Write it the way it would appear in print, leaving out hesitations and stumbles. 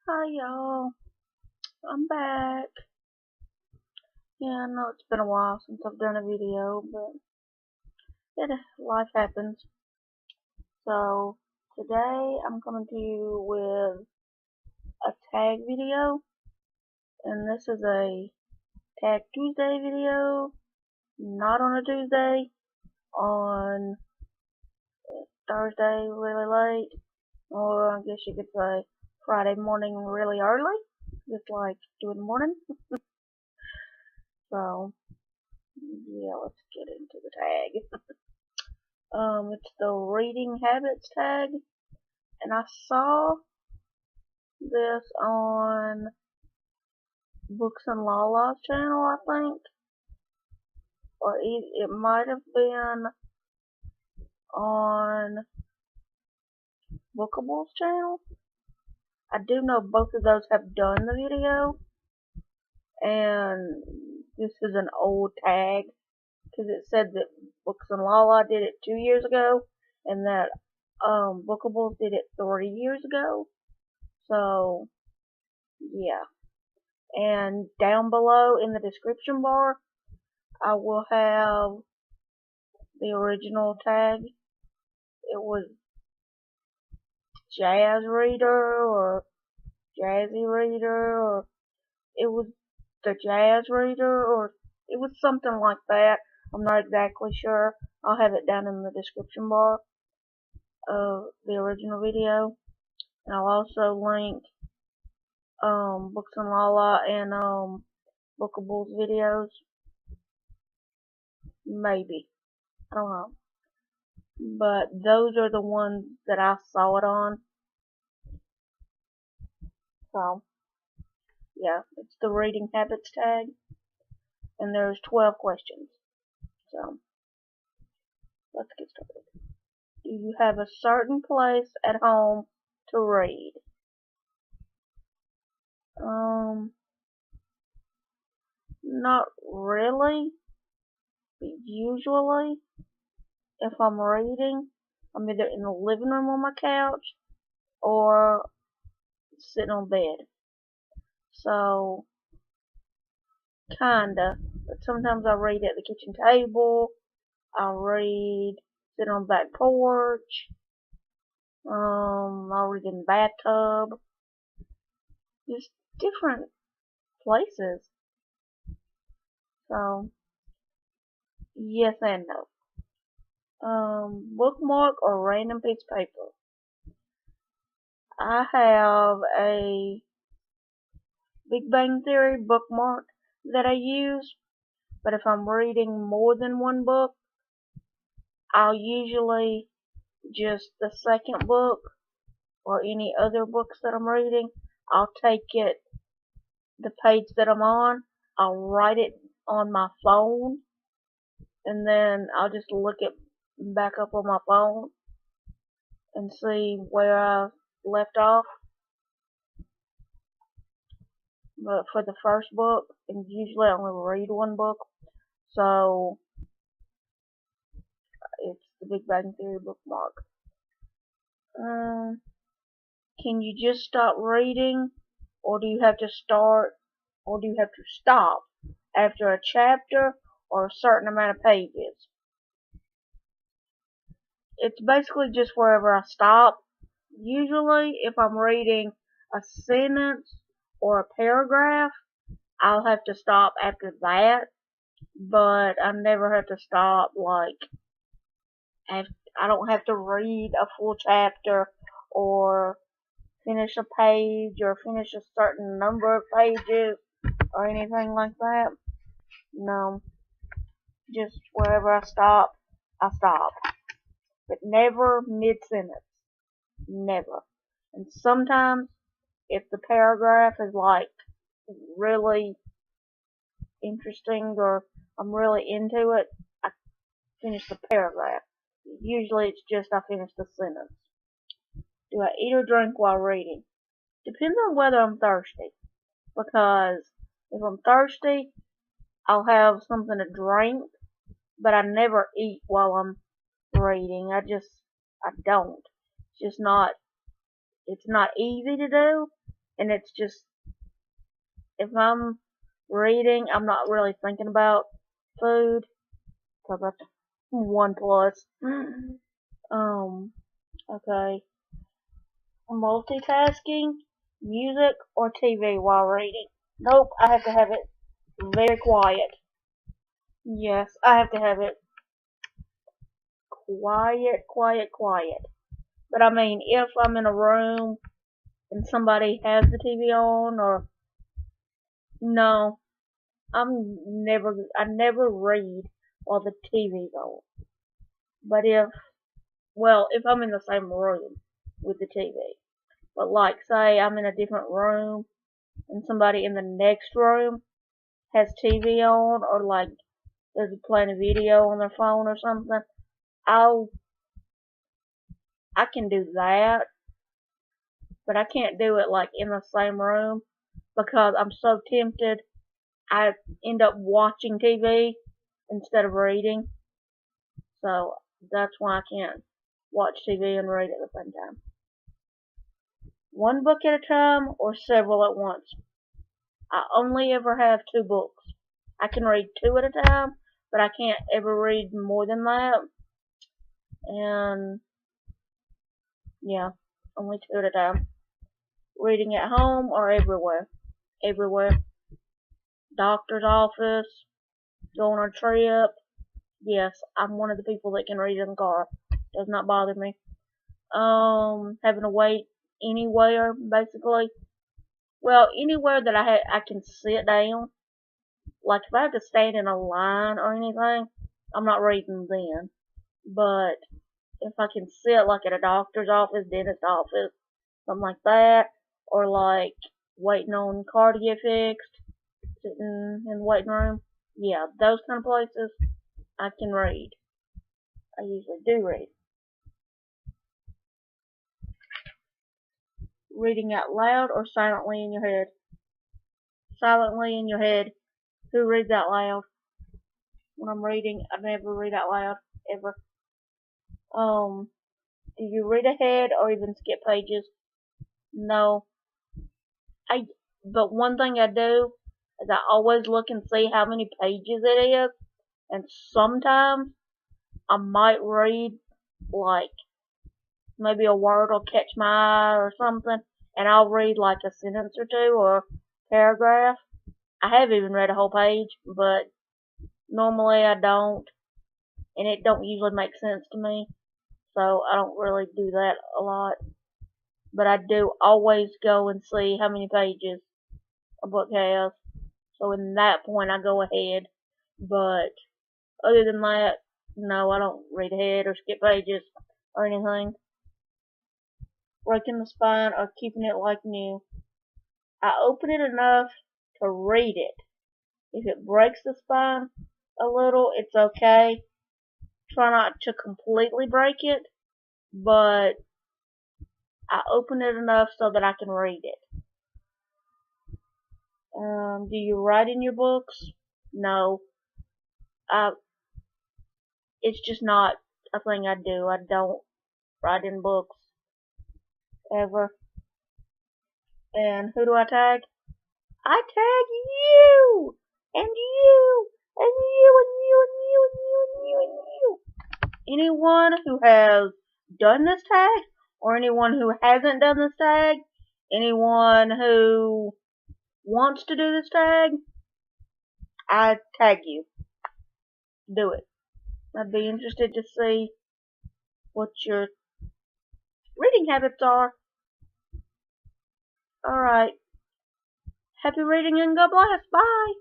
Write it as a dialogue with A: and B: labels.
A: Hi y'all, I'm back. Yeah, I know it's been a while since I've done a video, but life happens. So today I'm coming to you with a tag video, and this is a Tag Tuesday video, not on a Tuesday, on Thursday really late, or I guess you could say Friday morning really early, just like 2 in the morning. So yeah, let's get into the tag. It's the reading habits tag, and I saw this on Books and Lala's channel, I think, or it might have been on Bookable's channel. I do know both of those have done the video, and this is an old tag because it said that Books and Lala did it 2 years ago, and that Bookables did it 3 years ago. So yeah. And down below in the description bar, I will have the original tag. It was Jazz Reader or Jazzy Reader, or it was the Jazz Reader, or it was something like that. I'm not exactly sure. I'll have it down in the description bar of the original video. And I'll also link Books and Lala and Bookable's videos. Maybe. I don't know. But those are the ones that I saw it on. So yeah, it's the reading habits tag, and there's 12 questions. So let's get started. Do you have a certain place at home to read? Not really. Usually, if I'm reading, I'm either in the living room on my couch or sitting on bed. So, kinda. But sometimes I read at the kitchen table. I'll read sitting on the back porch. I'll read in the bathtub. Just different places. So, yes and no. Bookmark or random piece of paper. I have a Big Bang Theory bookmark that I use, but if I'm reading more than one book, I'll usually just the second book or any other books that I'm reading, I'll take the page that I'm on, I'll write it on my phone, and then I'll just look it back up on my phone and see where I left off. But for the first book, and usually I only read one book, so it's the Big Bang Theory bookmark. Can you just stop reading, or do you have to start, or do you have to stop after a chapter or a certain amount of pages? It's basically just wherever I stop. Usually, if I'm reading a sentence or a paragraph, I'll have to stop after that, but I never have to stop, like, I don't have to read a full chapter or finish a page or finish a certain number of pages or anything like that. No, just wherever I stop, I stop. But never mid-sentence. Never. And sometimes, if the paragraph is like really interesting or I'm really into it, I finish the paragraph. Usually it's just I finish the sentence. Do I eat or drink while reading? Depends on whether I'm thirsty. Because if I'm thirsty, I'll have something to drink, but I never eat while I'm reading. I don't. It's just not, it's not easy to do, and it's just, if I'm reading, I'm not really thinking about food, so that's 1 plus. Okay. Multitasking, music, or TV while reading? Nope, I have to have it very quiet. Yes, I have to have it quiet, quiet, quiet. But I mean, if I'm in a room and somebody has the TV on, or no, I never read while the TV's on. But if I'm in the same room with the TV. But like, say I'm in a different room and somebody in the next room has TV on, or like they're playing a video on their phone or something, I can do that, but I can't do it like in the same room because I'm so tempted. I end up watching TV instead of reading, so that's why I can't watch TV and read at the same time. 1 book at a time or several at once? I only ever have 2 books. I can read 2 at a time, but I can't ever read more than that. And yeah, only 2 at a time. Reading at home or everywhere? Everywhere. Doctor's office, going on a trip. Yes, I'm one of the people that can read in the car. Does not bother me. Having to wait anywhere, basically. Well, anywhere that I can sit down. Like if I have to stand in a line or anything, I'm not reading then. But if I can sit like at a doctor's office, dentist office, something like that, or like waiting on a car to get fixed, sitting in the waiting room, yeah, those kind of places, I can read. I usually do read. Reading out loud or silently in your head? Silently in your head. Who reads out loud? When I'm reading, I never read out loud, ever. Do you read ahead or even skip pages? No. But one thing I do is I always look and see how many pages it is, and sometimes I might read like maybe a word will catch my eye or something, and I'll read like a sentence or 2 or a paragraph. I have even read a whole page, but normally I don't, and it don't usually make sense to me, so I don't really do that a lot. But I do always go and see how many pages a book has, so in that point I go ahead. But other than that, no, I don't read ahead or skip pages or anything. Breaking the spine or keeping it like new? I open it enough to read it. If it breaks the spine a little, it's okay. Try not to completely break it, but I open it enough so that I can read it. Do you write in your books? No. It's just not a thing I do. I don't write in books ever. And who do I tag? I tag you! And you! And you! And you! And you! And you! And you! And you! Anyone who has done this tag, or anyone who hasn't done this tag, anyone who wants to do this tag, I tag you. Do it. I'd be interested to see what your reading habits are. Alright. Happy reading and God bless. Bye.